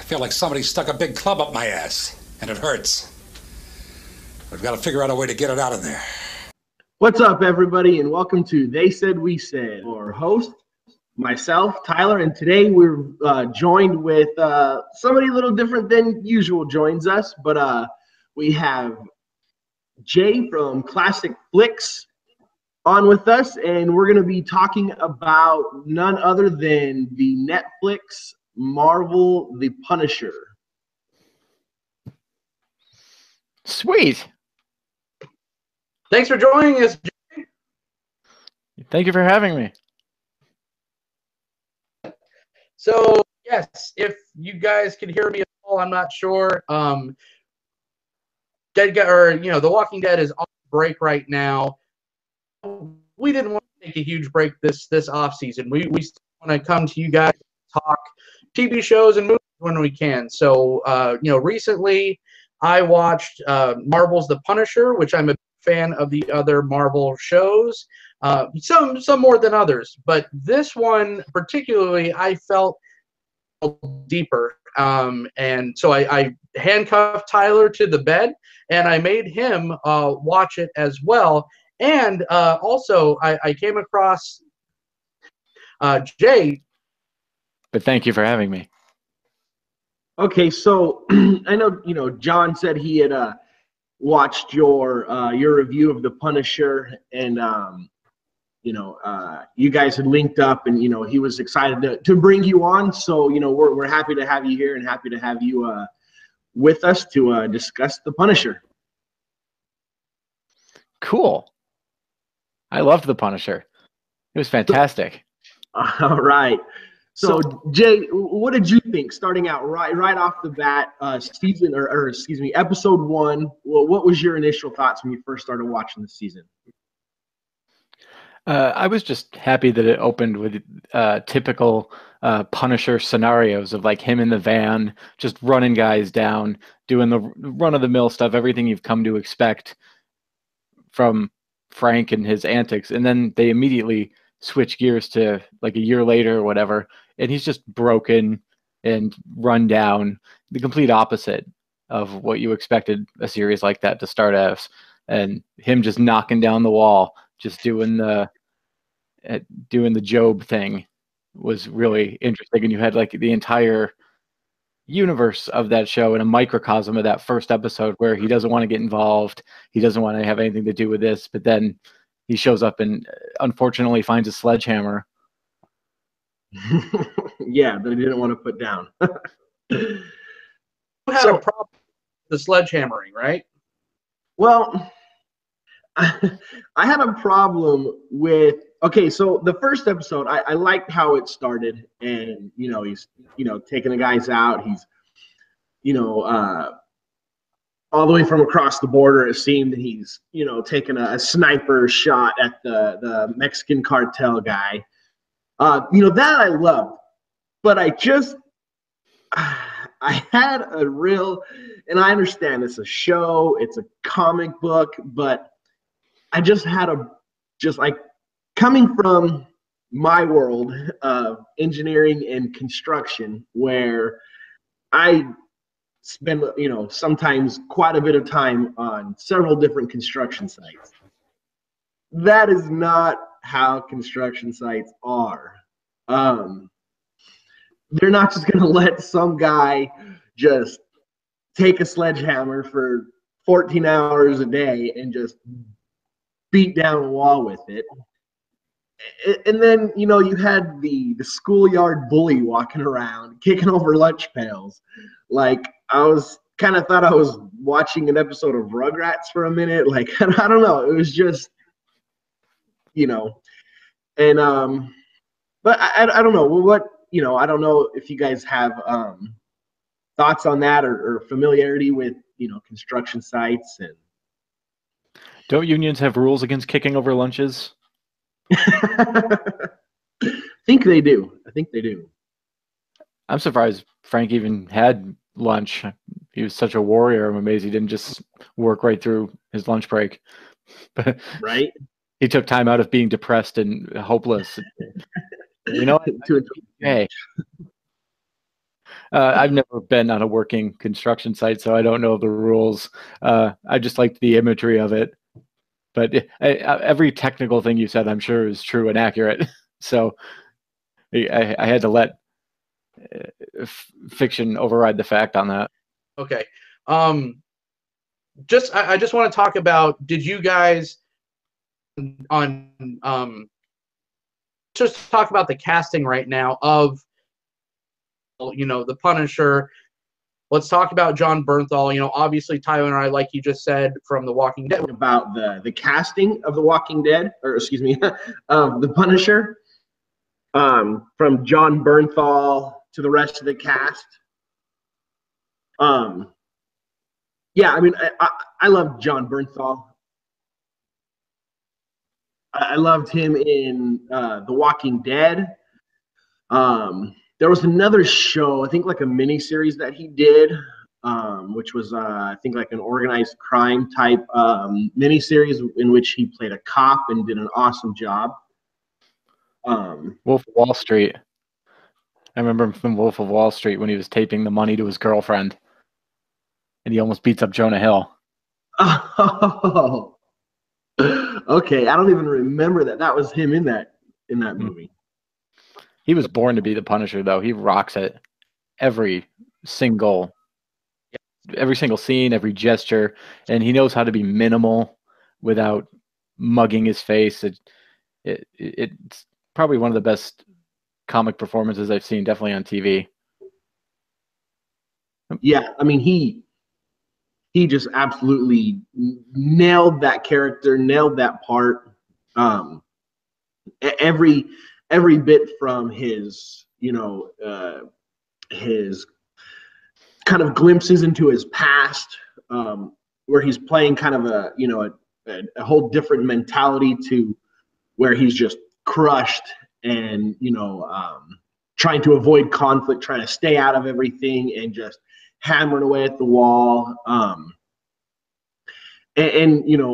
feel like somebody stuck a big club up my ass, and it hurts. We've got to figure out a way to get it out of there. What's up, everybody, and welcome to They Said We Said. Our host, myself, Tyler, and today we're joined with somebody a little different than usual joins us, but we have Jay from Classic Flix on with us, and we're going to be talking about none other than the Netflix Marvel The Punisher. Sweet. Thanks for joining us. Thank you for having me. So, yes, if you guys can hear me at all, I'm not sure. The Walking Dead is on break right now. We didn't want to take a huge break this off season. We want to come to you guys and talk TV shows and movies when we can. So, recently I watched Marvel's The Punisher, which I'm a fan of the other Marvel shows. Some more than others, but this one particularly I felt deeper. And so I handcuffed Tyler to the bed and I made him watch it as well. And also I came across Jay. But thank you for having me. Okay, so I know, John said he had watched your review of The Punisher, and you guys had linked up, and he was excited to bring you on. So we're happy to have you here and happy to have you with us to discuss The Punisher. Cool. I loved The Punisher. It was fantastic. All right. So Jay, what did you think starting out right off the bat, episode 1? Well, what was your initial thoughts when you first started watching the season? I was just happy that it opened with typical Punisher scenarios of like him in the van, just running guys down, doing the run-of-the-mill stuff, everything you've come to expect from Frank and his antics. And then they immediately switch gears to like a year later or whatever, and he's just broken and run down, the complete opposite of what you expected a series like that to start as. And him just knocking down the wall, just doing the Job thing was really interesting. And you had like the entire universe of that show in a microcosm of that first episode where he doesn't want to get involved. He doesn't want to have anything to do with this, but then he shows up and unfortunately finds a sledgehammer. Yeah, that he didn't want to put down. You had a problem with the sledgehammering, right? Well, I had a problem with, so the first episode, I liked how it started, and, he's, taking the guys out. He's, all the way from across the border, it seemed he's, taking a sniper shot at the Mexican cartel guy. That I loved, but I had a real, and I understand it's a show, it's a comic book, but I just had coming from my world of engineering and construction, where I spend, sometimes quite a bit of time on several different construction sites. That is not how construction sites are. They're not just going to let some guy just take a sledgehammer for 14 hours a day and just beat down a wall with it. And then, you had the schoolyard bully walking around, kicking over lunch pails. Like, I was kind of thought I was watching an episode of Rugrats for a minute. Like, I don't know. It was just, and, but I don't know what, I don't know if you guys have thoughts on that or familiarity with, construction sites. And don't unions have rules against kicking over lunches? I think they do. I'm surprised Frank even had lunch. He was such a warrior. I'm amazed he didn't just work right through his lunch break. Right? He took time out of being depressed and hopeless. Hey, I've never been on a working construction site, so I don't know the rules. I just liked the imagery of it. But every technical thing you said, I'm sure, is true and accurate. So I had to let fiction override the fact on that. Okay. I just want to talk about, did you guys just talk about the casting right now of, the Punisher. Let's talk about John Bernthal. Obviously Tyler and I, like you just said, from The Walking Dead. About the casting of The Walking Dead, or excuse me, of the Punisher, from John Bernthal to the rest of the cast. Yeah, I mean, I love John Bernthal. I loved him in The Walking Dead. There was another show, I think like a mini series that he did, which was I think like an organized crime type mini series in which he played a cop and did an awesome job. Wolf of Wall Street. I remember him from Wolf of Wall Street when he was taping the money to his girlfriend, and he almost beats up Jonah Hill. Oh, okay. I don't even remember that. That was him in that movie. He was born to be the Punisher, though. He rocks it. Every single scene, every gesture, and he knows how to be minimal without mugging his face. It's probably one of the best comic performances I've seen, definitely on TV. Yeah, I mean, he just absolutely nailed that character, nailed that part. Every bit from his, his kind of glimpses into his past, where he's playing kind of a whole different mentality to where he's just crushed and, trying to avoid conflict, trying to stay out of everything and just hammering away at the wall. Every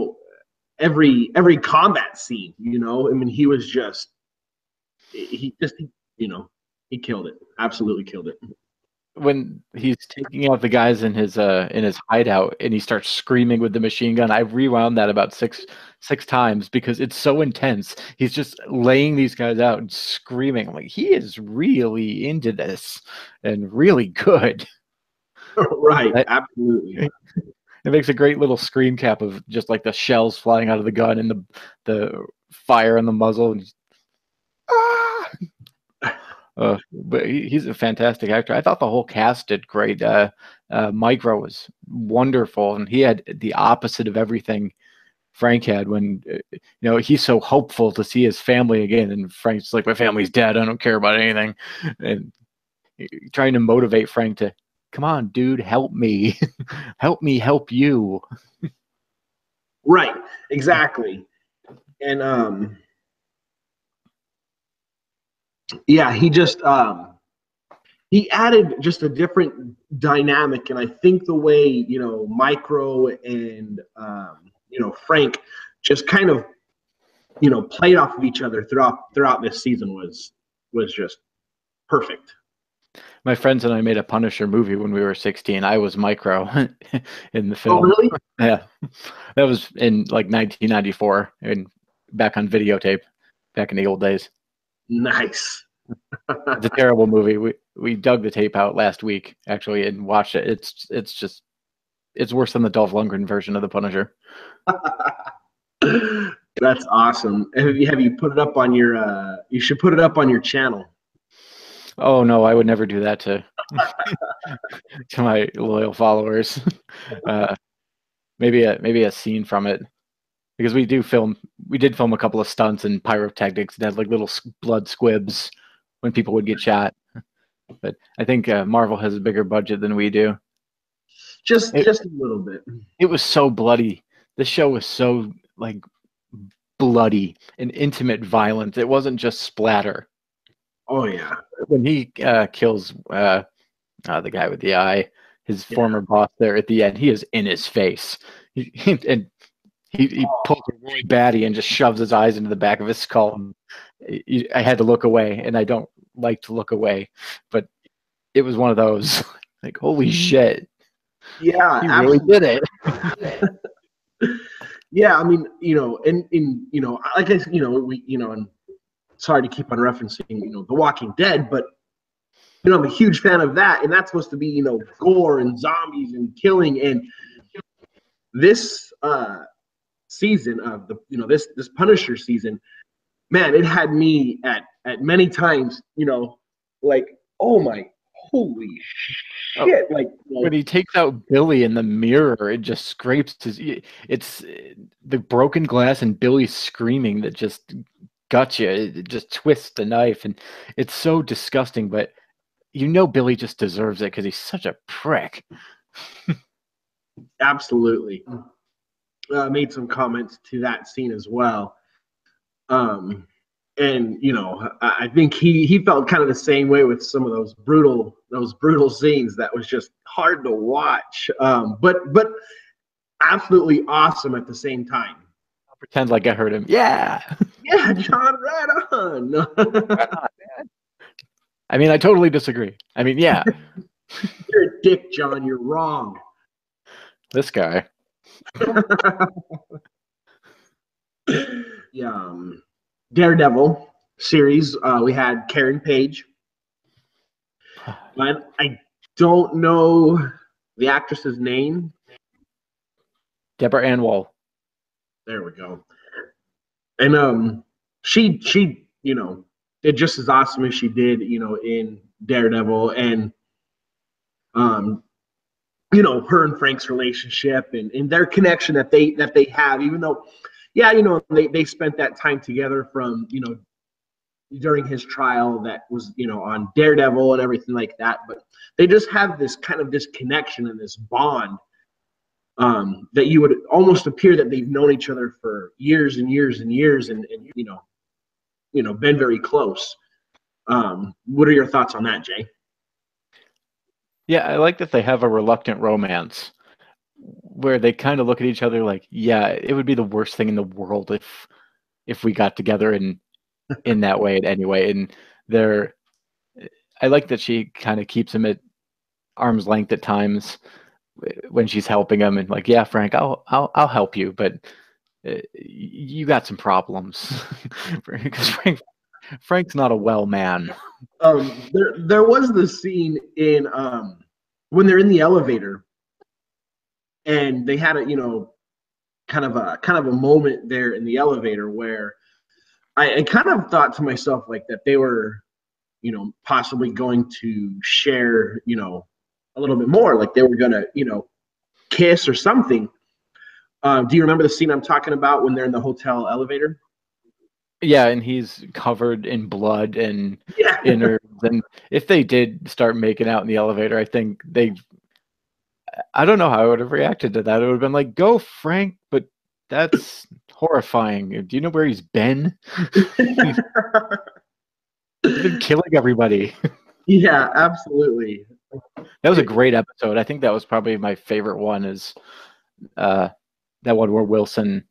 combat scene, I mean, he killed it. Absolutely killed it. When he's taking out the guys in his hideout and he starts screaming with the machine gun, I rewound that about six times because it's so intense. He's just laying these guys out and screaming. I'm like, he is really into this and really good. Right, absolutely. It makes a great little screen cap of just like the shells flying out of the gun and the fire in the muzzle. And but he's a fantastic actor. I thought the whole cast did great. Micro was wonderful, and he had the opposite of everything Frank had when, he's so hopeful to see his family again. And Frank's like, my family's dead. I don't care about anything. And trying to motivate Frank to, come on, dude, help me. Help me help you. Right, exactly. And yeah, he just he added just a different dynamic, and I think the way Micro and Frank just kind of played off of each other throughout this season was just perfect. My friends and I made a Punisher movie when we were 16. I was Micro in the film. Oh, really? Yeah, that was in like 1994 and back on videotape, back in the old days. Nice. It's a terrible movie. We dug the tape out last week actually and watched it. It's worse than the Dolph Lundgren version of the Punisher. That's awesome. Have you put it up on your? You should put it up on your channel. Oh no, I would never do that to to my loyal followers. Maybe a scene from it, because we did film a couple of stunts and pyrotechnics and had like little blood squibs when people would get shot. But I think Marvel has a bigger budget than we do. Just a little bit. It was so bloody. The show was so like bloody and intimate violence. It wasn't just splatter. Oh yeah. When he kills the guy with the eye, his former boss there at the end, he is in his face. He pulls a Roy Batty and just shoves his eyes into the back of his skull. I had to look away, and I don't like to look away, but it was one of those like, holy shit, Yeah, he really absolutely. did it. Yeah, I mean, and like I, and sorry to keep on referencing, The Walking Dead, but I'm a huge fan of that, and that's supposed to be, gore and zombies and killing, and this season of this Punisher season, man, it had me at many times, like, oh my, holy shit, like, When he takes out Billy in the mirror, it just scrapes his. It's the broken glass and Billy screaming that just guts you. It just twists the knife, and it's so disgusting. But Billy just deserves it because he's such a prick. absolutely. Made some comments to that scene as well. And I think he felt kind of the same way with some of those brutal scenes that was just hard to watch. But absolutely awesome at the same time. I'll pretend like I heard him. Yeah. Yeah, John, right on. Right on, man. I mean, I totally disagree. I mean, yeah. You're a dick, John. You're wrong. This guy. Yeah. Daredevil series. We had Karen Page. But I don't know the actress's name. Deborah Ann Woll. There we go. And she did just as awesome as she did, in Daredevil, and her and Frank's relationship and their connection that they have, even though, yeah, they spent that time together from, during his trial that was, on Daredevil and everything like that, but they just have this kind of this connection and this bond that you would almost appear that they've known each other for years and years and years, and been very close. What are your thoughts on that, Jay? Yeah, I like that they have a reluctant romance where they kind of look at each other like, yeah, it would be the worst thing in the world if we got together in that way anyway. And I like that she kind of keeps him at arm's length at times when she's helping him, and like, yeah, Frank, I'll help you, but you got some problems because Frank's not a well man. There was the scene in when they're in the elevator, and they had a kind of a moment there in the elevator where I kind of thought to myself like that they were possibly going to share a little bit more, like they were gonna kiss or something. Do you remember the scene I'm talking about when they're in the hotel elevator? Yeah, and he's covered in blood and Yeah. innards. And if they did start making out in the elevator, I think I don't know how I would have reacted to that. It would have been like, go, Frank, but that's horrifying. Do you know where he's been? He's been killing everybody. Yeah, absolutely. That was a great episode. I think that was probably my favorite one, is that one where Wilson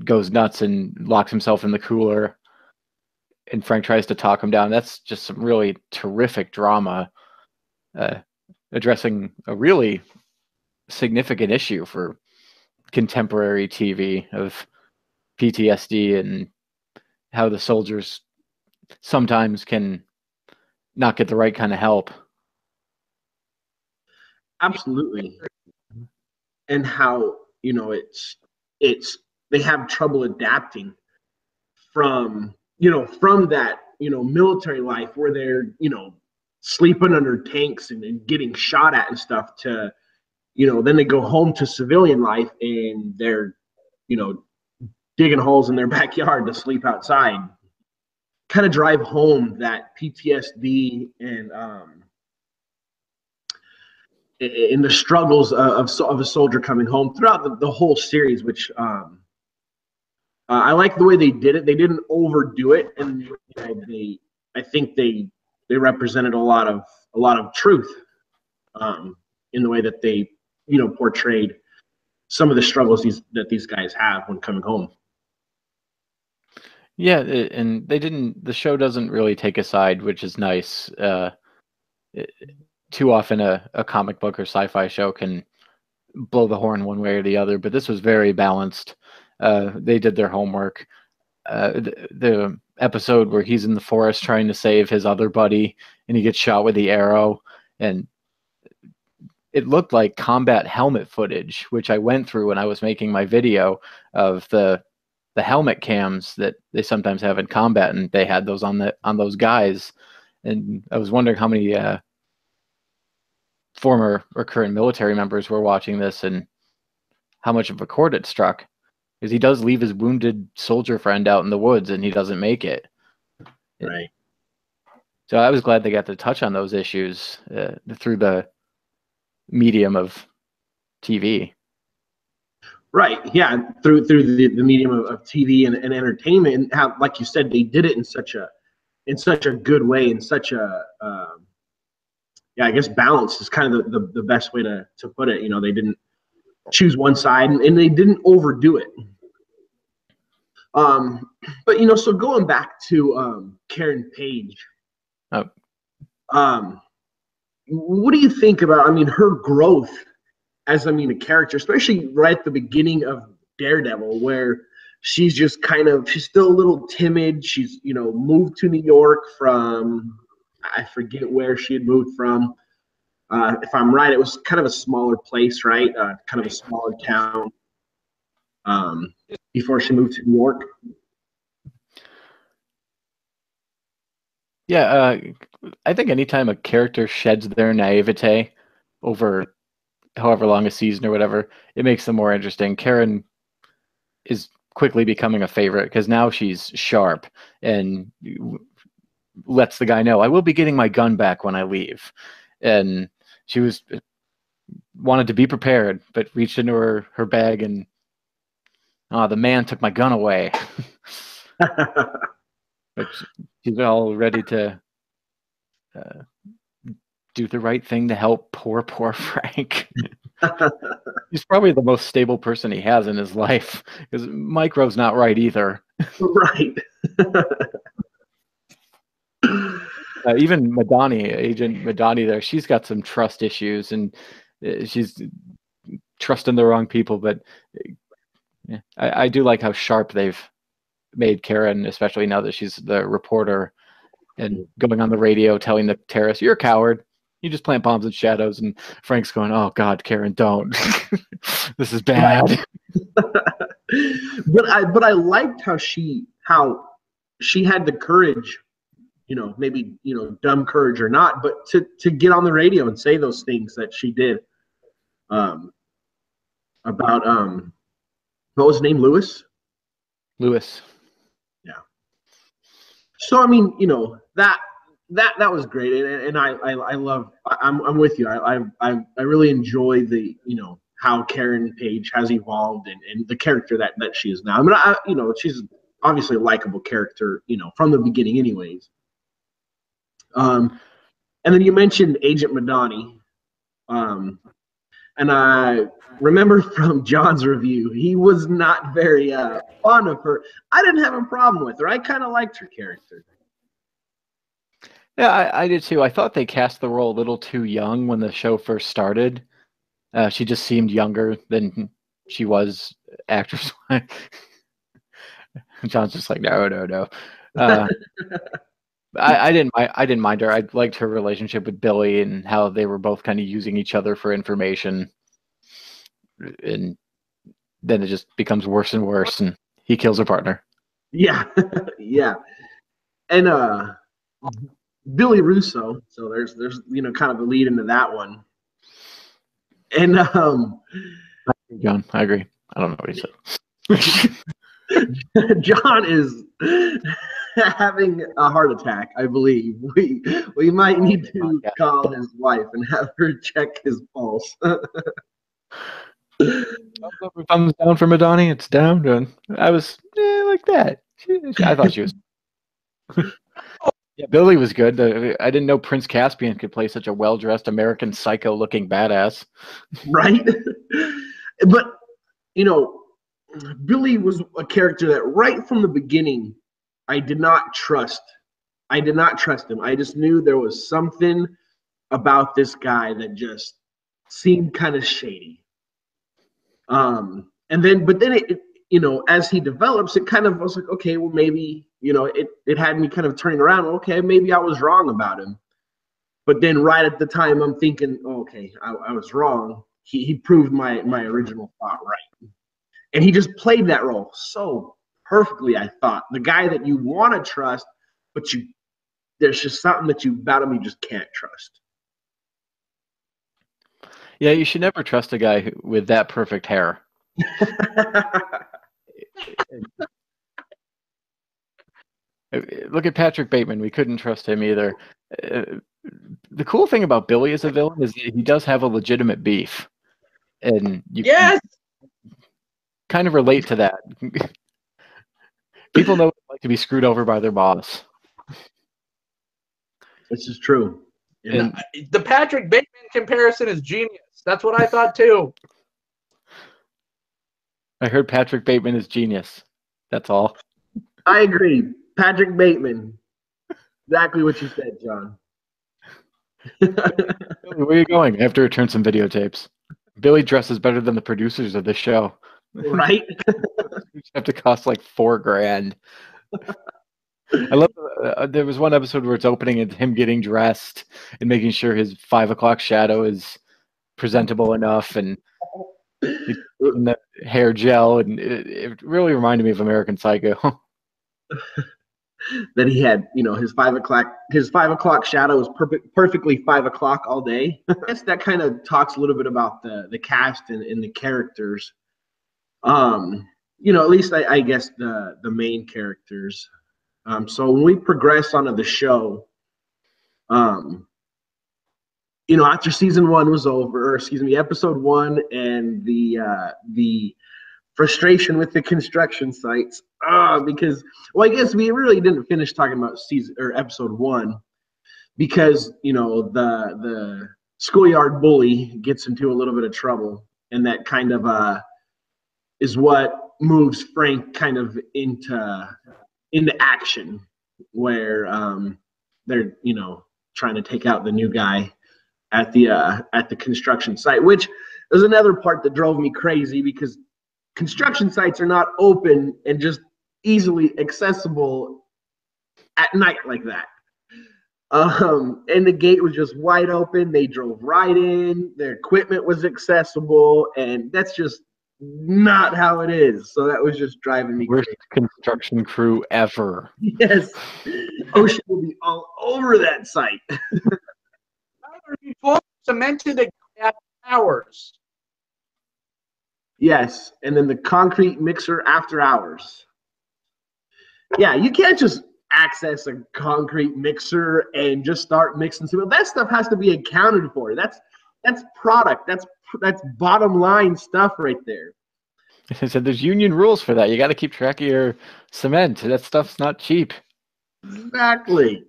goes nuts and locks himself in the cooler and Frank tries to talk him down. That's just some really terrific drama addressing a really significant issue for contemporary TV of PTSD and how the soldiers sometimes can not get the right kind of help. Absolutely. And how it's they have trouble adapting from that military life where they're sleeping under tanks and getting shot at and stuff, to then they go home to civilian life and they're digging holes in their backyard to sleep outside. Kind of drive home that PTSD and in the struggles of a soldier coming home throughout the whole series, which I like the way they did it. They didn't overdo it, and I think they represented a lot of truth in the way that they portrayed some of the struggles that these guys have when coming home. Yeah, and the show doesn't really take a side, which is nice. too often a comic book or sci-fi show can blow the horn one way or the other, but this was very balanced. They did their homework. The episode where he's in the forest trying to save his other buddy and he gets shot with the arrow, and it looked like combat helmet footage, which I went through when I was making my video of the helmet cams that they sometimes have in combat, and they had those on those guys. And I was wondering how many former or current military members were watching this and how much of a chord it struck, because he does leave his wounded soldier friend out in the woods and he doesn't make it. Right. So I was glad they got to touch on those issues through the medium of TV. Right. Yeah. Through the medium of TV and entertainment, and how, like you said, they did it in such a good way, in such a I guess balance is kind of the best way to put it. You know, they didn't choose one side, and they didn't overdo it. But you know, so going back to Karen Page, what do you think about, I mean, her growth as, I mean, a character, especially right at the beginning of Daredevil, where she's just she's still a little timid. She's, you know, moved to New York from, I forget where she had moved from. If I'm right, it was kind of a smaller place, right? Kind of a smaller town before she moved to New York. Yeah, I think anytime a character sheds their naivete over however long a season or whatever, it makes them more interesting. Karen is quickly becoming a favorite because now she's sharp and lets the guy know, I will be getting my gun back when I leave. And she wanted to be prepared, but reached into her bag and, the man took my gun away. But she's all ready to do the right thing to help poor Frank. He's probably the most stable person he has in his life, because Micro's not right either. Right. Even Madani, Agent Madani there, she's got some trust issues, and she's trusting the wrong people. But I do like how sharp they've made Karen, especially now that she's the reporter and going on the radio telling the terrorists, you're a coward. You just plant bombs in shadows. And Frank's going, oh, God, Karen, don't. This is bad. But I liked how she had the courage, you know, maybe, you know, dumb courage or not, but to get on the radio and say those things that she did about what was his name, Lewis? Yeah. So I mean, you know, that was great, and I love. I'm with you. I really enjoy the, you know, how Karen Page has evolved and the character that she is now. I mean, you know, she's obviously a likable character, you know, from the beginning, anyways. And then you mentioned Agent Madani, and I remember from John's review, he was not very fond of her. I didn't have a problem with her. I kind of liked her character. Yeah, I did too. I thought they cast the role a little too young when the show first started. She just seemed younger than she was actress-wise. John's just like, no. I didn't mind her. I liked her relationship with Billy and how they were both kind of using each other for information. And then it just becomes worse and worse, and he kills her partner. Yeah, yeah. And Billy Russo. So there's you know, kind of a lead into that one. And John, I agree. I don't know what he said. John is having a heart attack, I believe. We might need to call his wife and have her check his pulse. Thumbs down for Madani. It's down. I was like that. I thought she was. Yeah, Billy was good. I didn't know Prince Caspian could play such a well-dressed American psycho-looking badass. Right? But, you know, Billy was a character that right from the beginning, I did not trust him. I just knew there was something about this guy that just seemed kind of shady. But then as he develops, it kind of was like, okay, well, maybe, it had me kind of turning around. Okay, maybe I was wrong about him. But then right at the time, I'm thinking, okay, I was wrong. He proved my original thought right. And he just played that role so perfectly, I thought. The guy that you want to trust, but there's just something about him you just can't trust. Yeah, you should never trust a guy with that perfect hair. Look at Patrick Bateman. We couldn't trust him either. The cool thing about Billy as a villain is that he does have a legitimate beef. And you can kind of relate to that. People know what it's like to be screwed over by their boss. This is true. And the Patrick Bateman comparison is genius. That's what I thought too. I heard Patrick Bateman is genius. That's all. I agree. Patrick Bateman. Exactly what you said, John. Where are you going? I have to return some videotapes. Billy dresses better than the producers of the show. Right? Have to cost like $4,000. I love. There was one episode where it's opening and him getting dressed and making sure his 5 o'clock shadow is presentable enough, and the hair gel, and it really reminded me of American Psycho. That he had, his 5 o'clock shadow is perfectly 5 o'clock all day. I guess that kind of talks a little bit about the cast and the characters. At least I guess the main characters. So when we progress onto the show, after season 1 was over, or excuse me, episode 1, and the frustration with the construction sites, because, well, I guess we really didn't finish talking about episode 1, because the schoolyard bully gets into a little bit of trouble, and that kind of is what moves Frank kind of into action, where they're trying to take out the new guy at the construction site, which is another part that drove me crazy, because construction sites are not open and just easily accessible at night like that. And the gate was just wide open. They drove right in. Their equipment was accessible, and that's just not how it is. So that was just driving me Worst crazy. construction crew ever. Yes. Ocean will be all over that site. Before cemented after hours. Yes, and then the concrete mixer after hours. Yeah, you can't just access a concrete mixer and just start mixing cement. That stuff has to be accounted for. That's product. That's bottom line stuff right there. I said there's union rules for that. You got to keep track of your cement. That stuff's not cheap. Exactly.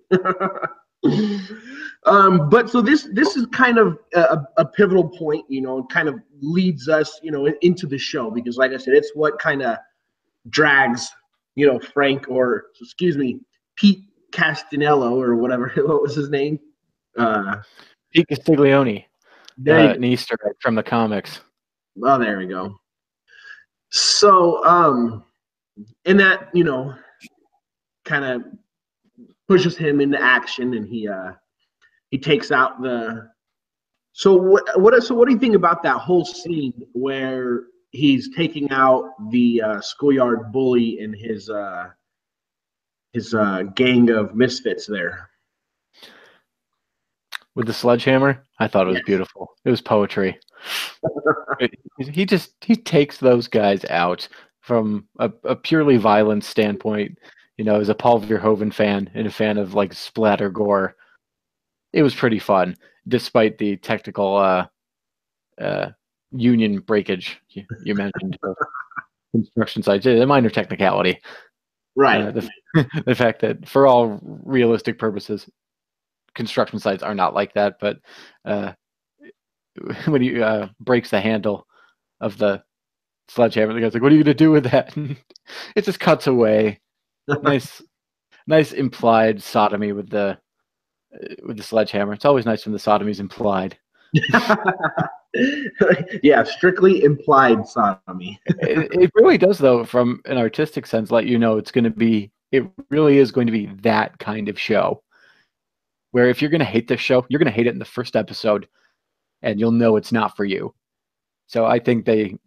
But so this is kind of a pivotal point, kind of leads us, into the show, because like I said, it's what kind of drags, Frank, or excuse me, Pete Castanello, or whatever, what was his name? Pete Castiglione, an Easter egg from the comics. Oh, there we go. So, and that, kind of pushes him into action, and he takes out the. So what do you think about that whole scene where he's taking out the schoolyard bully and his gang of misfits there with the sledgehammer? I thought it was beautiful. It was poetry. He takes those guys out from a purely violent standpoint. As a Paul Verhoeven fan and a fan of like splatter gore, it was pretty fun, despite the technical union breakage you mentioned. Construction sites, a minor technicality, right? The fact that for all realistic purposes, construction sites are not like that. But when he breaks the handle of the sledgehammer, the guy's like, "What are you going to do with that?" It just cuts away. Nice implied sodomy with the with the sledgehammer. It's always nice when the sodomy's implied. Yeah, strictly implied sodomy. It really does, though, from an artistic sense, let you know it really is going to be that kind of show. Where if you're going to hate this show, you're going to hate it in the first episode, and you'll know it's not for you. So I think they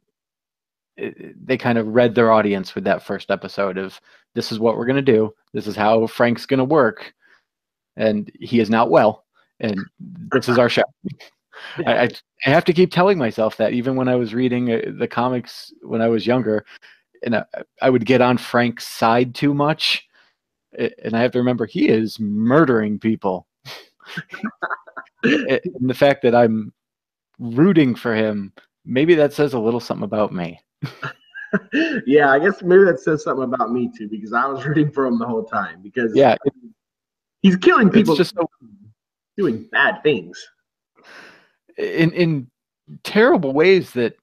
kind of read their audience with that first episode of, this is what we're going to do. This is how Frank's going to work. And he is not well. And this is our show. I have to keep telling myself that, even when I was reading the comics when I was younger, and I would get on Frank's side too much. And I have to remember, he is murdering people. And the fact that I'm rooting for him, maybe that says a little something about me. Yeah, I guess maybe that says something about me too, because I was rooting for him the whole time, because he's killing people, just doing bad things in terrible ways that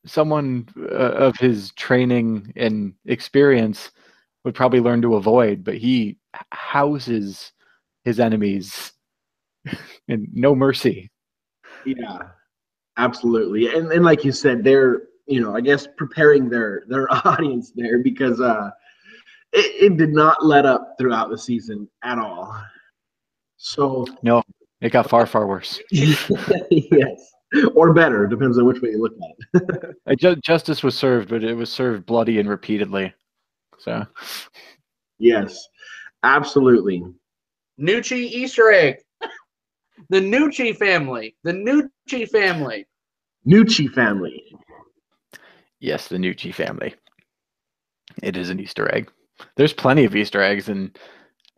someone of his training and experience would probably learn to avoid, but he houses his enemies and no mercy. Yeah, absolutely. And like you said, they're, I guess preparing their audience there, because it did not let up throughout the season at all. So no, it got far, far worse. Yes, or better, depends on which way you look at it. Justice was served, but it was served bloody and repeatedly. So yes, absolutely. Nucci Easter egg. The Nucci family. The Nucci family. Nucci family. Yes, the Nucci family. It is an Easter egg. There's plenty of Easter eggs, and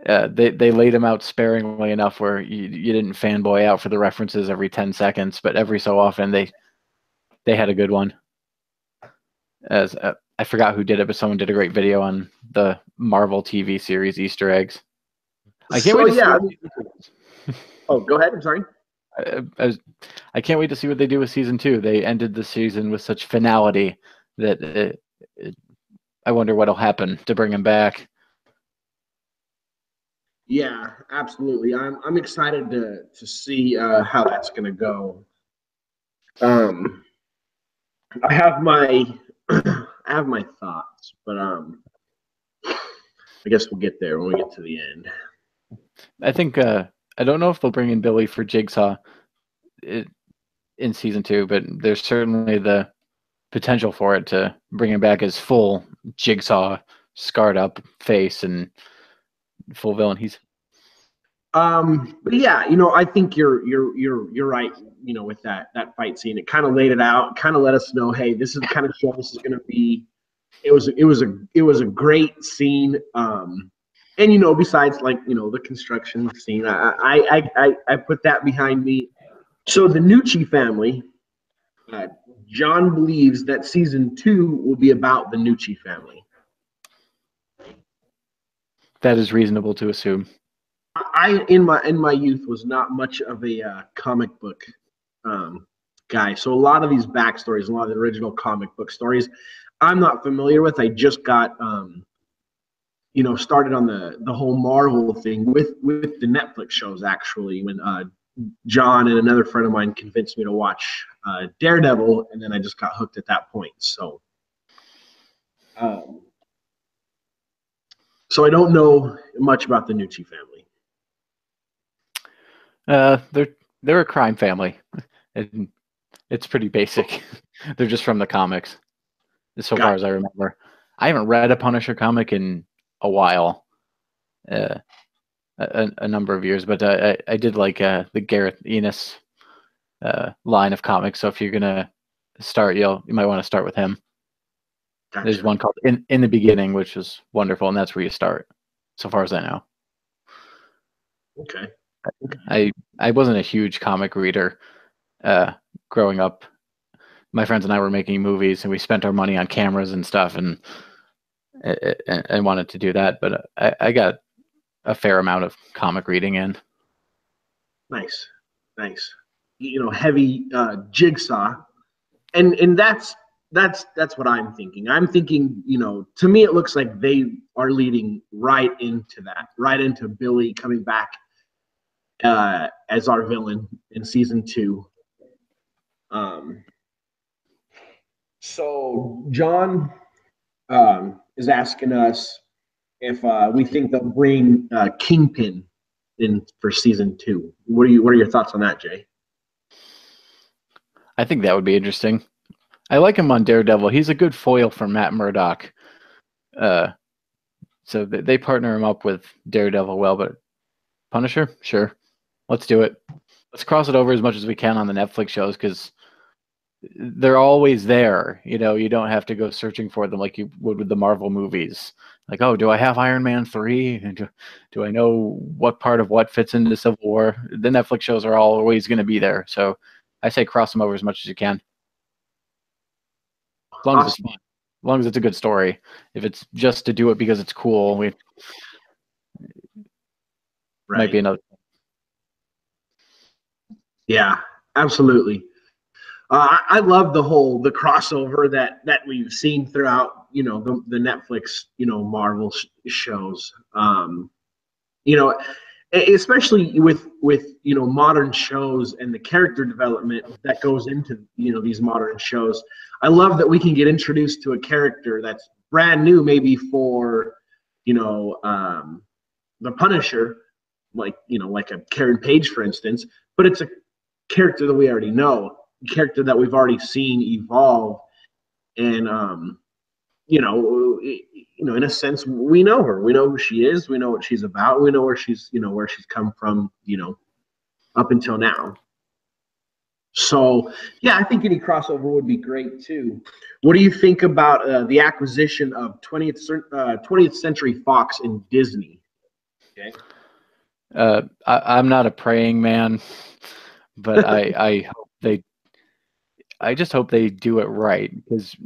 they laid them out sparingly enough where you didn't fanboy out for the references every 10 seconds, but every so often they had a good one. As I forgot who did it, but someone did a great video on the Marvel TV series Easter eggs. I can't wait to see. Oh, go ahead. I'm sorry. I can't wait to see what they do with season 2. They ended the season with such finality that I wonder what'll happen to bring him back. Yeah, absolutely. I'm excited to see how that's going to go. I have my thoughts, but I guess we'll get there when we get to the end. I think I don't know if they'll bring in Billy for Jigsaw in season 2, but there's certainly the potential for it to bring him back as full Jigsaw, scarred up face and full villain. But yeah, I think you're right. With that fight scene, it kind of laid it out, kind of let us know, hey, this is the kind of show this is going to be. It was a great scene. And besides, like, the construction scene, I put that behind me. So the Nucci family, John believes that season 2 will be about the Nucci family. That is reasonable to assume. I in my youth was not much of a comic book guy, so a lot of these backstories, a lot of the original comic book stories, I'm not familiar with. I just got started on the whole Marvel thing with the Netflix shows, actually, when John and another friend of mine convinced me to watch Daredevil, and then I just got hooked at that point. So I don't know much about the Nucci family. They're a crime family. It's pretty basic. They're just from the comics, so far as I remember. I haven't read a Punisher comic in a while, a number of years, but I did like the Gareth Ennis line of comics. So if you're gonna start, you might want to start with him. Gotcha. There's one called In the Beginning, which is wonderful, and that's where you start, so far as I know. Okay. I wasn't a huge comic reader growing up. My friends and I were making movies, and we spent our money on cameras and stuff, and wanted to do that. But I got a fair amount of comic reading in. Nice. Heavy Jigsaw, and that's what I'm thinking. I'm thinking, to me, it looks like they are leading right into that, right into Billy coming back as our villain in season 2. So John is asking us if we think they'll bring Kingpin in for season 2. What are your thoughts on that, Jay? I think that would be interesting. I like him on Daredevil. He's a good foil for Matt Murdock. So they partner him up with Daredevil well, but Punisher, sure, let's do it. Let's cross it over as much as we can on the Netflix shows because they're always there. You know, you don't have to go searching for them like you would with the Marvel movies. Like, oh, do I have Iron Man 3? And do I know what part of what fits into Civil War? The Netflix shows are always going to be there. So I say cross them over as much as you can. As long as it's fun. As long as it's a good story. If it's just to do it because it's cool, might be another thing. Yeah, absolutely. I love the crossover that we've seen throughout, the Netflix, Marvel shows. Especially with modern shows and the character development that goes into these modern shows. I love that we can get introduced to a character that's brand new, maybe for the Punisher, like a Karen Page, for instance, but it's a character that we already know, a character that we've already seen evolve, and in a sense, we know her. We know who she is. We know what she's about. We know where she's come from, up until now. So, yeah, I think any crossover would be great too. What do you think about the acquisition of 20th Century Fox and Disney? Okay. I'm not a praying man, but I just hope they do it right, because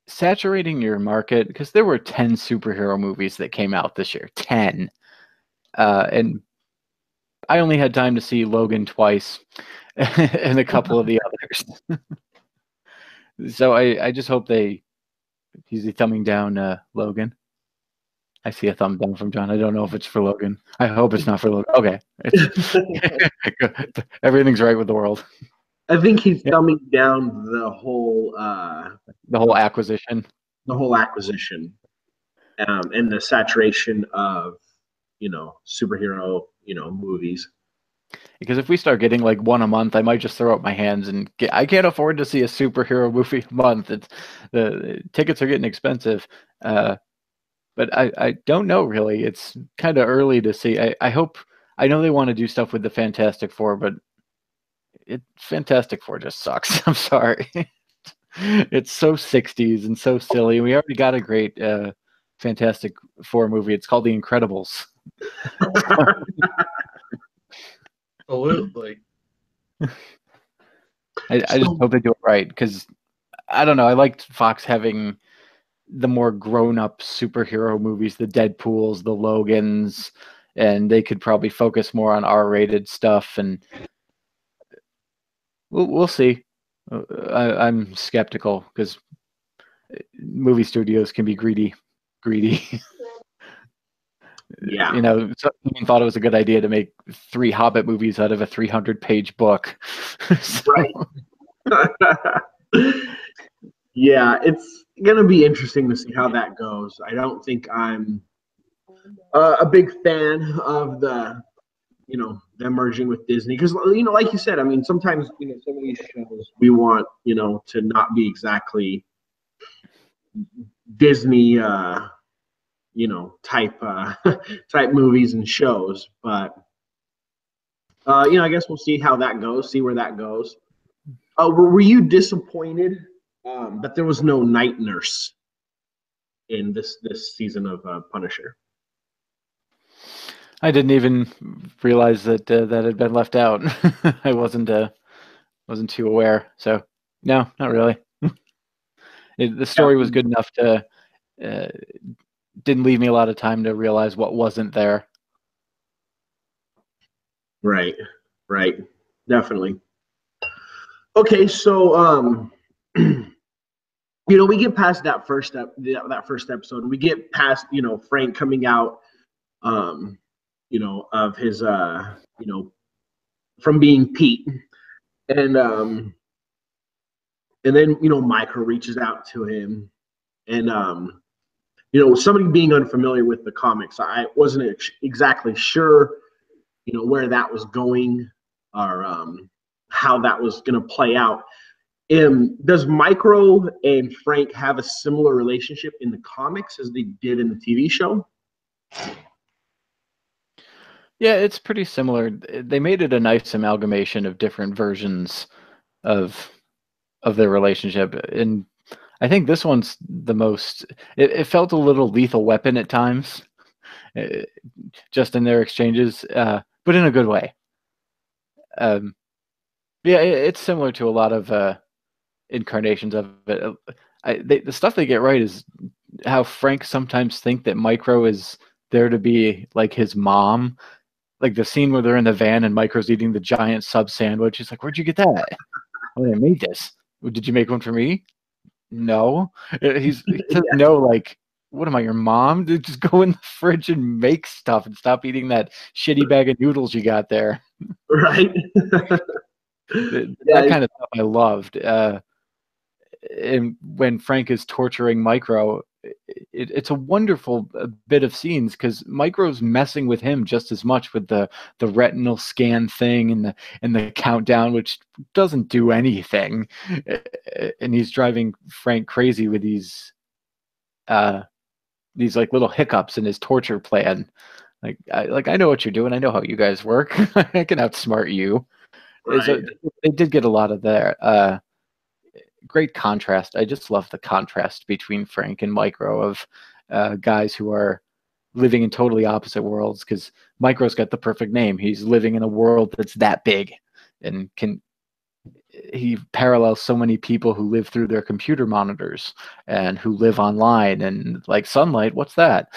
saturating your market, because there were 10 superhero movies that came out this year, 10, and I only had time to see Logan twice and a couple of the others. So I just hope he's thumbing down Logan. I see a thumb down from John. I don't know if it's for Logan. I hope it's not for Logan. Okay. Everything's right with the world. I think he's thumbing down the whole acquisition. The whole acquisition. And the saturation of, superhero, movies. Because if we start getting like one a month, I might just throw up my hands and I can't afford to see a superhero movie a month. The tickets are getting expensive. But I don't know, really. It's kind of early to see. I know they want to do stuff with the Fantastic Four, but Fantastic Four just sucks. I'm sorry. It's so 60s and so silly. We already got a great Fantastic Four movie. It's called The Incredibles. Absolutely. I just hope they do it right, because I don't know. I liked Fox having the more grown-up superhero movies, the Deadpools, the Logans, and they could probably focus more on R-rated stuff, and we'll see. I'm skeptical, because movie studios can be greedy. Yeah. Someone thought it was a good idea to make 3 Hobbit movies out of a 300-page book. Right. Yeah, it's going to be interesting to see how that goes. I don't think I'm a big fan of them merging with Disney, because, like you said, I mean, sometimes, some of these shows we want, to not be exactly Disney, type movies and shows, but I guess we'll see how that goes, see where that goes. Were you disappointed that there was no night nurse in this season of Punisher? I didn't even realize that that had been left out. I wasn't too aware, so no, not really. The story was good enough to didn't leave me a lot of time to realize what wasn't there. Right, definitely. Okay, so we get past that first episode. We get past Frank coming out of his, from being Pete. And then, Micro reaches out to him. And, somebody being unfamiliar with the comics, I wasn't exactly sure, where that was going or how that was going to play out. Does Micro and Frank have a similar relationship in the comics as they did in the TV show? Yeah, it's pretty similar. They made it a nice amalgamation of different versions of their relationship, and I think this one's the most. It felt a little Lethal Weapon at times, just in their exchanges, but in a good way. Yeah, it's similar to a lot of incarnations of it. The stuff they get right is how Frank sometimes think that Micro is there to be like his mom. Like the scene where they're in the van and Micro's eating the giant sub sandwich. He's like, "Where'd you get that?" "Oh, I made this." "Did you make one for me?" "No." He says no, like, "What am I, your mom? Dude, just go in the fridge and make stuff and stop eating that shitty bag of noodles you got there." Right. That kind of stuff I loved. And when Frank is torturing Micro, it's a wonderful bit of scenes because Micro's messing with him just as much with the retinal scan thing and the countdown, which doesn't do anything, and he's driving Frank crazy with these like little hiccups in his torture plan. I know what you're doing. I know how you guys work. I can outsmart you. Right. So they did get a lot of that. Great contrast. I just love the contrast between Frank and Micro of guys who are living in totally opposite worlds, because Micro's got the perfect name. He's living in a world that's that big and he parallels so many people who live through their computer monitors and who live online and like sunlight. What's that?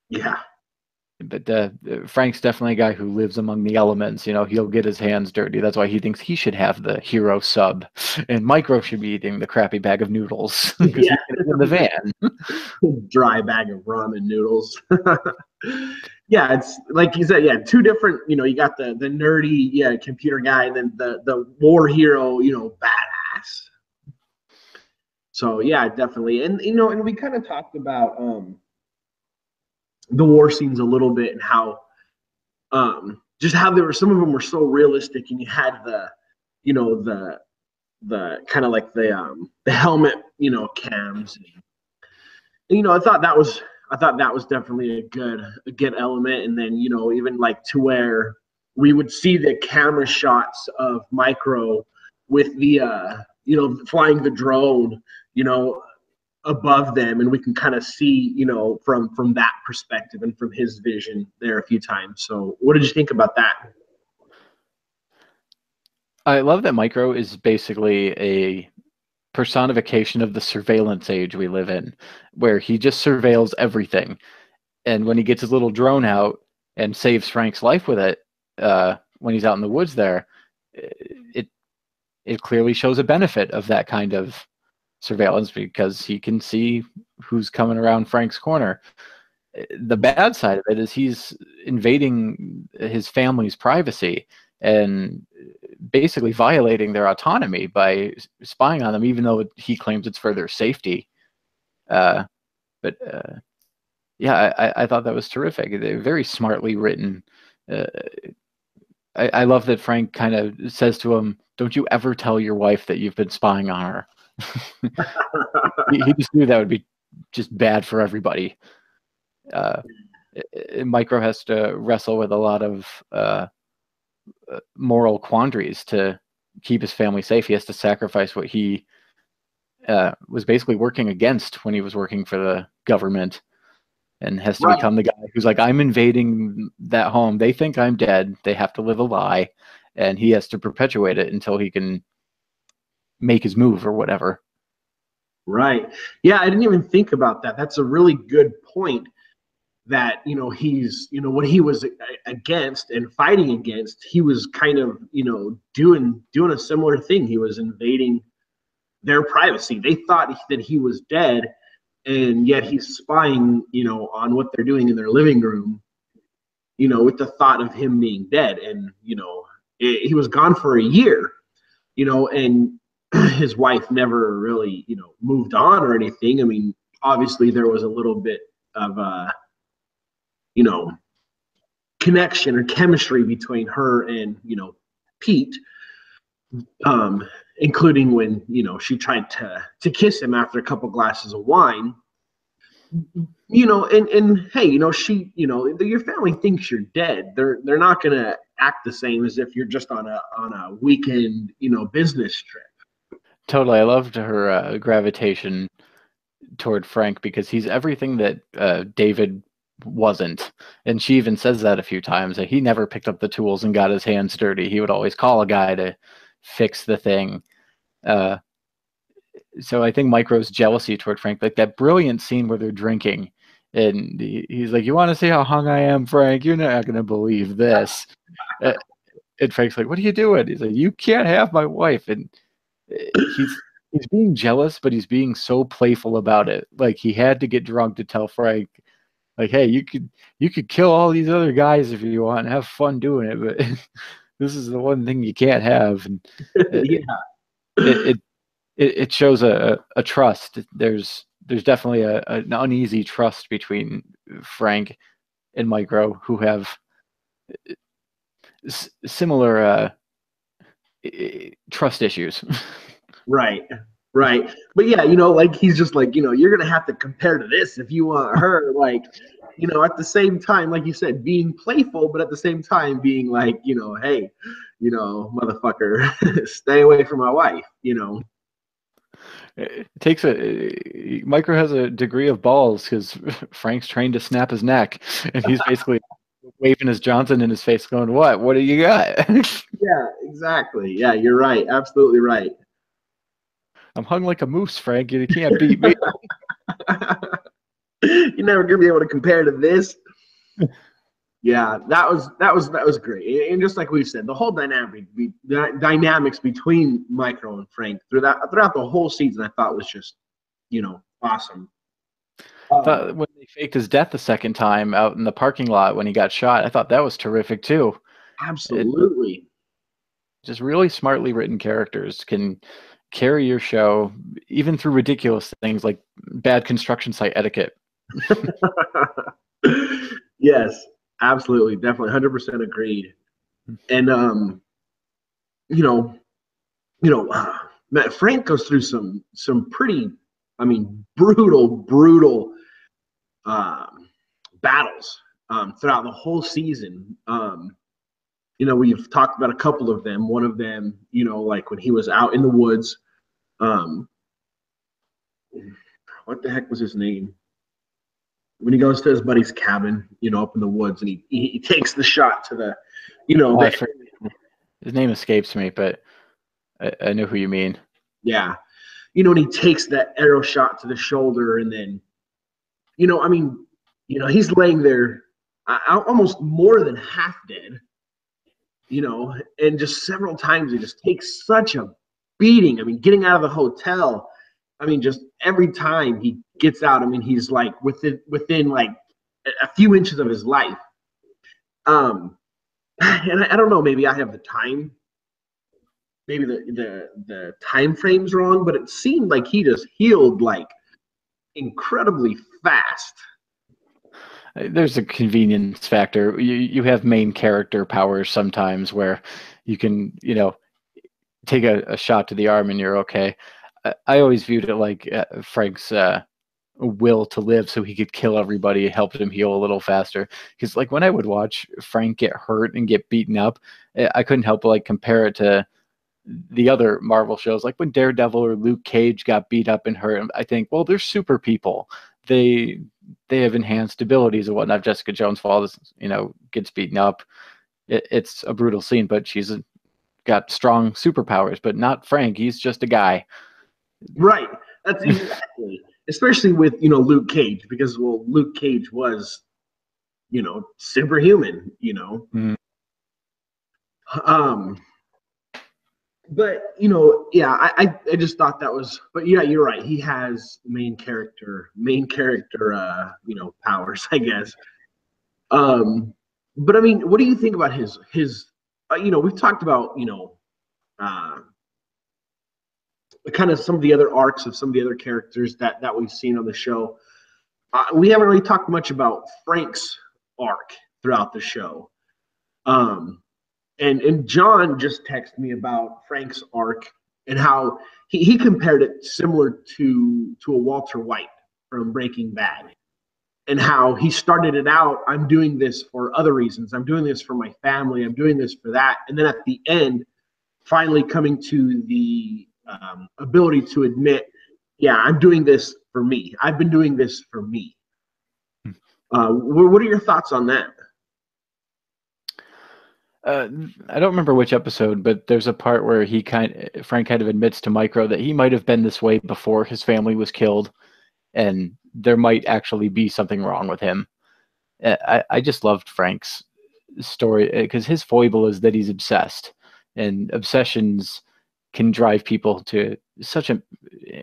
Yeah. But Frank's definitely a guy who lives among the elements. He'll get his hands dirty. That's why he thinks he should have the hero sub, and Micro should be eating the crappy bag of noodles because Yeah. he's in the van. Dry bag of ramen noodles. Yeah, it's like you said. Yeah, two different. You got the nerdy, computer guy, and then the war hero, badass. So yeah, definitely, and and we kind of talked about the war scenes a little bit and how just how some of them were so realistic, and you had the kind of like the helmet cams, and, I thought that was definitely a good element. And then even like to where we would see the camera shots of Micro with the flying the drone above them, and we can kind of see from that perspective and from his vision there a few times. So what did you think about that? I love that Micro is basically a personification of the surveillance age we live in, where he just surveils everything. And when he gets his little drone out and saves Frank's life with it, when he's out in the woods there, it clearly shows a benefit of that kind of surveillance because he can see who's coming around Frank's corner. The bad side of it is he's invading his family's privacy and basically violating their autonomy by spying on them, even though he claims it's for their safety. Yeah, I thought that was terrific. They're very smartly written. I love that Frank kind of says to him, "Don't you ever tell your wife that you've been spying on her." He just knew that would be just bad for everybody. Micro has to wrestle with a lot of moral quandaries to keep his family safe. He has to sacrifice what he was basically working against when he was working for the government, and has to become the guy who's like, "I'm invading that home. They think I'm dead. They have to live a lie," and he has to perpetuate it until he can make his move or whatever. Right. Yeah, I didn't even think about that. That's a really good point. That he's what he was against and fighting against, he was kind of doing a similar thing. He was invading their privacy. They thought that he was dead, and yet he's spying on what they're doing in their living room, with the thought of him being dead. And, he was gone for a year, and his wife never really, moved on or anything. I mean, obviously there was a little bit of, connection or chemistry between her and, Pete, including when, she tried to kiss him after a couple glasses of wine. And hey, your family thinks you're dead. They're not gonna act the same as if you're just on a weekend, business trip. Totally. I loved her gravitation toward Frank because he's everything that David wasn't. And she even says that a few times, that he never picked up the tools and got his hands dirty. He would always call a guy to fix the thing. So I think Micro's jealousy toward Frank, like that brilliant scene where they're drinking, and he's like, "You want to see how hung I am, Frank? You're not going to believe this." And Frank's like, "What are you doing?" He's like, "You can't have my wife." And he's being jealous, but he's being so playful about it. Like he had to get drunk to tell Frank, like, "Hey, you could kill all these other guys if you want and have fun doing it, but this is the one thing you can't have." And it shows a trust. There's definitely an uneasy trust between Frank and Micro, who have similar trust issues. Right. But yeah, like he's just like, you're gonna have to compare to this if you want her. Like, at the same time, like you said, being playful, but at the same time being like, hey, motherfucker, stay away from my wife. It takes Micro has a degree of balls because Frank's trained to snap his neck, and he's basically waving his Johnson in his face, going, "What do you got?" Yeah, exactly. Yeah, you're right. Absolutely right. I'm hung like a moose, Frank. You can't beat me. You're never gonna be able to compare to this. Yeah, that was great. And just like we've said, the whole dynamics between Micro and Frank throughout the whole season, I thought was just, awesome. I thought when they faked his death the second time out in the parking lot when he got shot, I thought that was terrific too. Absolutely. Just really smartly written characters can carry your show even through ridiculous things like bad construction site etiquette. Yes, absolutely, definitely, 100% agreed. And Frank goes through some pretty, brutal battles throughout the whole season. We've talked about a couple of them. One of them, like when he was out in the woods. What the heck was his name? When he goes to his buddy's cabin, up in the woods, and he takes the shot to the, his name escapes me, but I know who you mean. Yeah. And he takes that arrow shot to the shoulder, and then, he's laying there almost more than half dead, and just several times he just takes such a beating. Getting out of the hotel, just every time he gets out, he's like within like a few inches of his life. And I don't know, maybe I have the time, maybe the time frame's wrong, but it seemed like he just healed like incredibly fast. There's a convenience factor. You have main character powers sometimes where you can, take a shot to the arm and you're okay. I always viewed it like Frank's will to live so he could kill everybody helped him heal a little faster. Because like when I would watch Frank get hurt and get beaten up, I couldn't help but like compare it to the other Marvel shows, like when Daredevil or Luke Cage got beat up and hurt. I think, well, they're super people. They have enhanced abilities and whatnot. Jessica Jones falls, gets beaten up. It's a brutal scene, but she's got strong superpowers, but not Frank. He's just a guy. Right. That's exactly. Especially with, Luke Cage, because, Luke Cage was, superhuman, Mm-hmm. But, yeah, I just thought that was, but yeah, you're right. He has main character, powers, I guess. But I mean, what do you think about his we've talked about, kind of some of the other arcs of some of the other characters that we've seen on the show. We haven't really talked much about Frank's arc throughout the show. And John just texted me about Frank's arc and how he compared it similar to a Walter White from Breaking Bad, and how he started it out, I'm doing this for other reasons. I'm doing this for my family. I'm doing this for that. And then at the end, finally coming to the ability to admit, yeah, I'm doing this for me. I've been doing this for me. What are your thoughts on that? I don't remember which episode, but there's a part where Frank kind of admits to Micro that he might have been this way before his family was killed, and there might actually be something wrong with him. I just loved Frank's story because his foible is that he's obsessed, and obsessions can drive people to such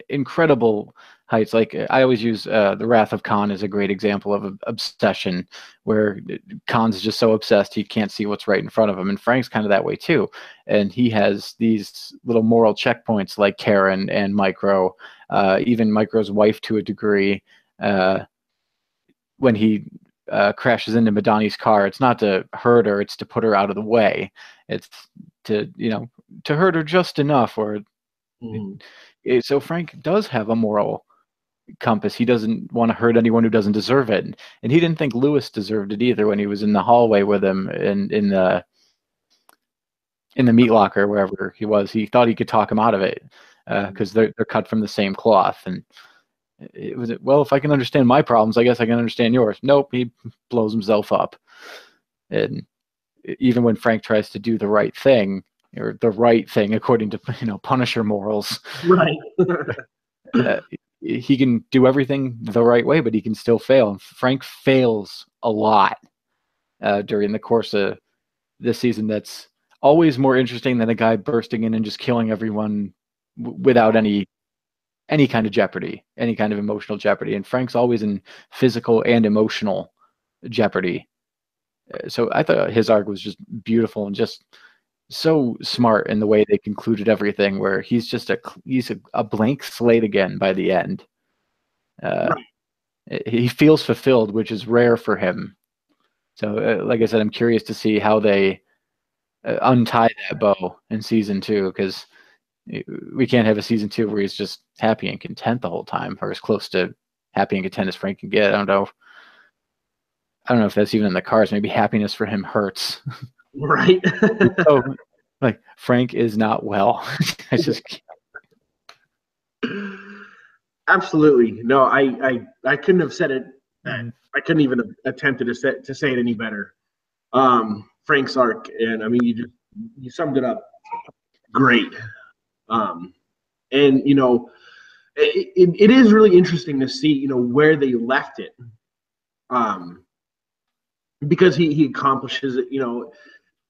incredible heights. Like I always use the Wrath of Khan as a great example of obsession, where Khan's just so obsessed he can't see what's right in front of him, and Frank's kind of that way too. And he has these little moral checkpoints like Karen and Micro, even Micro's wife to a degree. When he crashes into Madani's car, it's not to hurt her, it's to put her out of the way. It's to hurt her just enough. Or so Frank does have a moral compass. He doesn't want to hurt anyone who doesn't deserve it, and he didn't think Lewis deserved it either when he was in the hallway with him in the meat locker, wherever he was. He thought he could talk him out of it because they're cut from the same cloth. And it was, well, if I can understand my problems, I guess I can understand yours. Nope, he blows himself up. And even when Frank tries to do the right thing, or the right thing according to Punisher morals, right? He can do everything the right way, but he can still fail. And Frank fails a lot during the course of this season. That's always more interesting than a guy bursting in and just killing everyone without any kind of jeopardy, any kind of emotional jeopardy. And Frank's always in physical and emotional jeopardy. So I thought his arc was just beautiful and just so smart in the way they concluded everything, where he's just a blank slate again by the end. He feels fulfilled, which is rare for him. So like I said, I'm curious to see how they untie that bow in season 2, because we can't have a season 2 where he's just happy and content the whole time, or as close to happy and content as Frank can get. I don't know if that's even in the cards. Maybe happiness for him hurts. Right. So, like, Frank is not well. I just absolutely no. I couldn't have said it. I couldn't even attempt to say it any better. Frank's arc, and I mean, you summed it up great. And it is really interesting to see where they left it. Because he accomplishes it,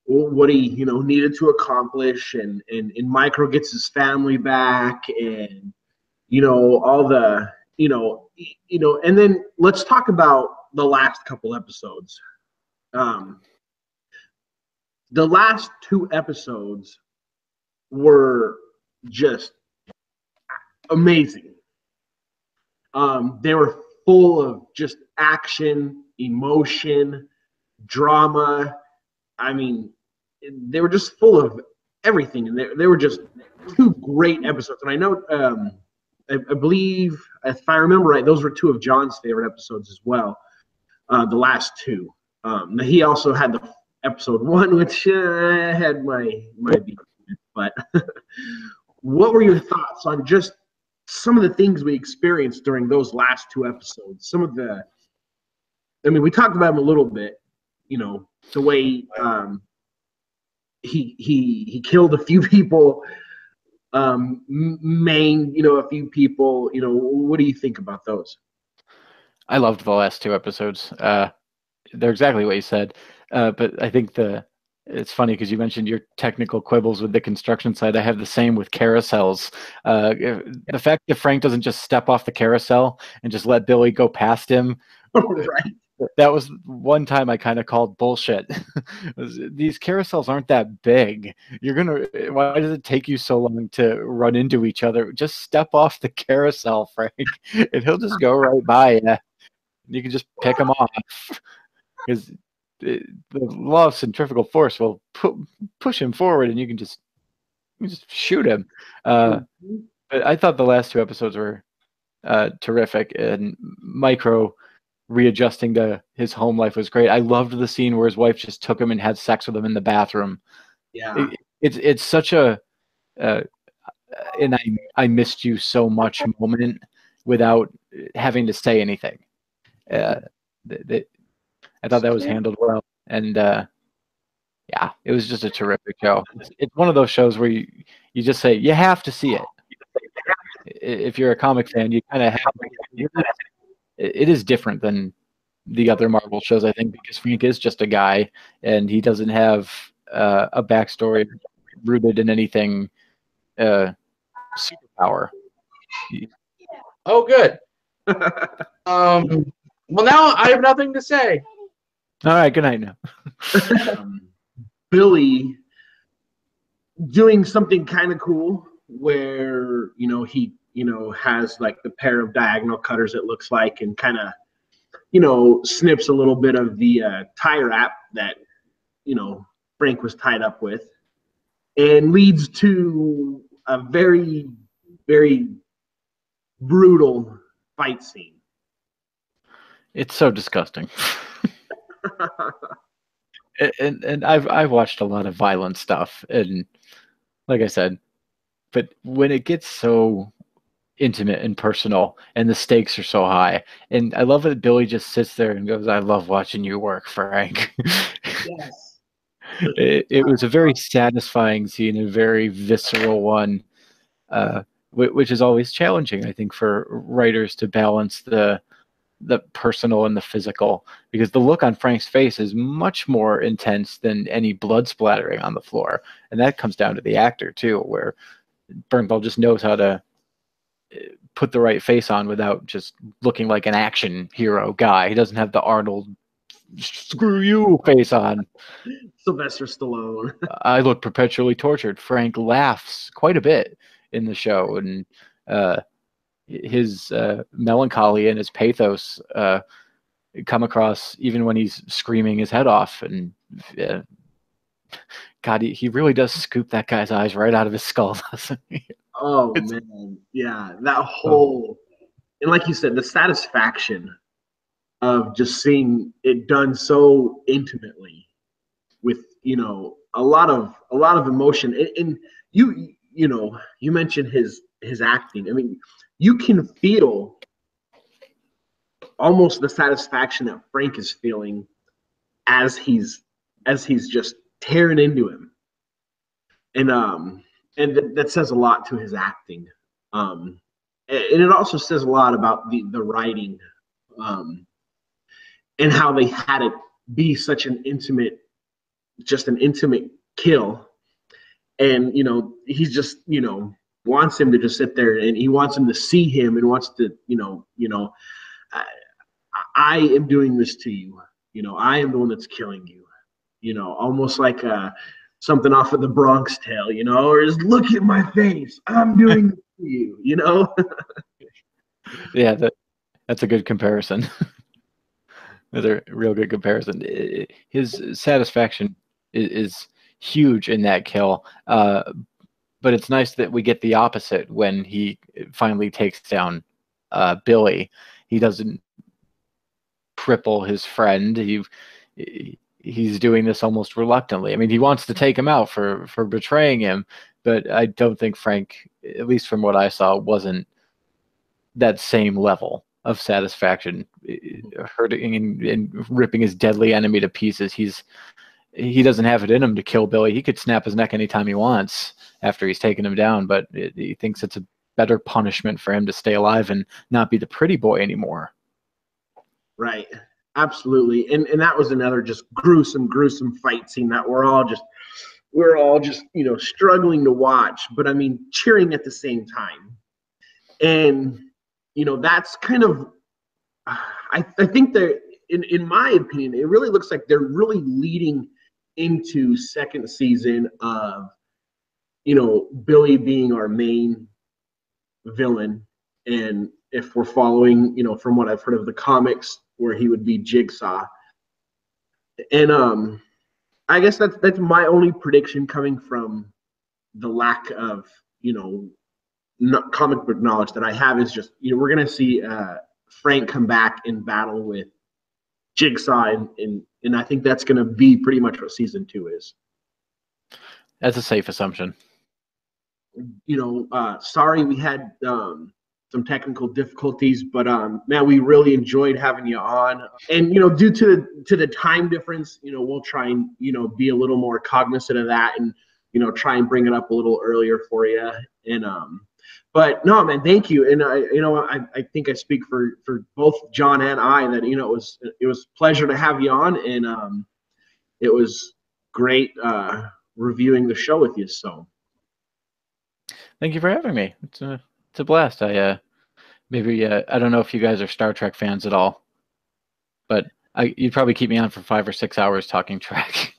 what he needed to accomplish, and Micro gets his family back, and all the and then let's talk about the last couple episodes. The last 2 episodes were just amazing. They were full of just action, emotion, drama. I mean, they were just full of everything, and they were just 2 great episodes. And I know, I believe, if I remember right, those were 2 of John's favorite episodes as well. The last 2. He also had the episode 1, which had my beef with, but what were your thoughts on just some of the things we experienced during those last 2 episodes? Some of the, I mean, we talked about him a little bit, the way he killed a few people, maimed, a few people. What do you think about those? I loved the last 2 episodes. They're exactly what you said. But I think it's funny because you mentioned your technical quibbles with the construction side. I have the same with carousels. The fact that Frank doesn't just step off the carousel and just let Billy go past him, Right. That was one time I kind of called bullshit. These carousels aren't that big. Why does it take you so long to run into each other? Just step off the carousel, Frank, and he'll just go right by you. You can just pick him off. Because the law of centrifugal force will push him forward, and you can just shoot him. But I thought the last 2 episodes were terrific, and Micro readjusting to his home life was great. I loved the scene where his wife just took him and had sex with him in the bathroom. Yeah, it's such a and I missed you so much moment without having to say anything. I thought that was handled well, and yeah, it was just a terrific show. It's one of those shows where you just say you have to see it. If you're a comic fan, you kind of have to. It is different than the other Marvel shows, I think, because Frank is just a guy, and he doesn't have a backstory rooted in anything superpower. Oh, good. Well, now I have nothing to say. All right, good night now. Billy doing something kind of cool where he has like the pair of diagonal cutters, it looks like, and kind of snips a little bit of the tie wrap that Frank was tied up with, and leads to a very, very brutal fight scene. It's so disgusting. and I've watched a lot of violent stuff, and like I said, but when it gets so intimate and personal and the stakes are so high, and I love that Billy just sits there and goes, "I love watching you work, Frank." Yes. It was a very satisfying scene, a very visceral one, which is always challenging, I think, for writers to balance the personal and the physical, because the look on Frank's face is much more intense than any blood splattering on the floor, and that comes down to the actor too, where Bernthal just knows how to put the right face on without just looking like an action hero guy. He doesn't have the Arnold screw you face on. Sylvester Stallone. I look perpetually tortured. Frank laughs quite a bit in the show, and his melancholy and his pathos come across even when he's screaming his head off. And God, he really does scoop that guy's eyes right out of his skull, doesn't he? Oh, man. Yeah, that whole, and like you said, the satisfaction of just seeing it done so intimately with, a lot of emotion. And you mentioned his acting. I mean, you can feel almost the satisfaction that Frank is feeling as he's just tearing into him. And that says a lot to his acting. And it also says a lot about the writing, and how they had it be such an intimate kill. And, he's just, wants him to just sit there, and he wants him to see him, and wants to, I am doing this to you. I am the one that's killing you. Almost like something off of the Bronx Tale, or just look at my face. I'm doing this to you, Yeah, that's a good comparison. That's a real good comparison. His satisfaction is huge in that kill, but it's nice that we get the opposite when he finally takes down Billy. He doesn't cripple his friend. He's doing this almost reluctantly. I mean, he wants to take him out for betraying him, but I don't think Frank, at least from what I saw, wasn't that same level of satisfaction, hurting and ripping his deadly enemy to pieces. He doesn't have it in him to kill Billy. He could snap his neck anytime he wants after he's taken him down, but he thinks it's a better punishment for him to stay alive and not be the pretty boy anymore. Right. Absolutely. And that was another just gruesome fight scene that we're all just struggling to watch, but I mean, cheering at the same time. And, that's kind of, I think that in my opinion, it really looks like they're really leading into second season of, Billy being our main villain. And if we're following, from what I've heard of the comics, where he would be Jigsaw. And I guess that's my only prediction, coming from the lack of, comic book knowledge that I have, is just, we're going to see Frank come back in battle with Jigsaw, and I think that's going to be pretty much what season 2 is. That's a safe assumption. Sorry we had some technical difficulties, but man, we really enjoyed having you on. And due to the time difference, we'll try and be a little more cognizant of that, and try and bring it up a little earlier for you. And but no, man, thank you. And I think I speak for both John and I that it was a pleasure to have you on, and it was great reviewing the show with you. So thank you for having me. It's a blast. I don't know if you guys are Star Trek fans at all, but you'd probably keep me on for 5 or 6 hours talking Trek.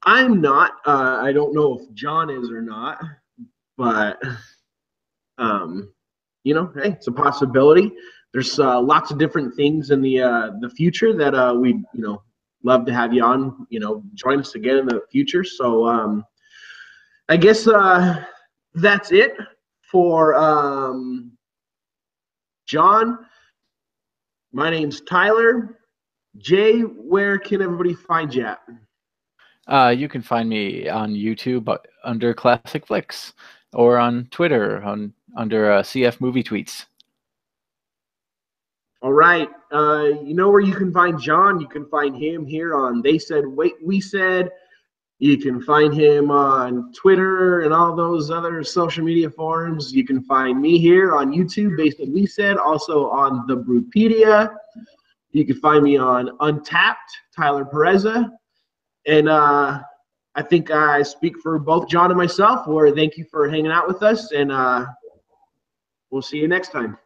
I'm not. I don't know if John is or not, but hey, it's a possibility. There's lots of different things in the future that we'd love to have you on. Join us again in the future. So I guess that's it for John. My name's Tyler. Jay, where can everybody find you at? You can find me on YouTube under Classic Flix, or on Twitter under CF Movie Tweets. All right. You know where you can find John? You can find him here on They Said, Wait, We Said. You can find him on Twitter and all those other social media forums. You can find me here on YouTube, They Said, We Said, also on the Brupedia. You can find me on Untapped, Tyler Pereza. And I think I speak for both John and myself, where thank you for hanging out with us, and we'll see you next time.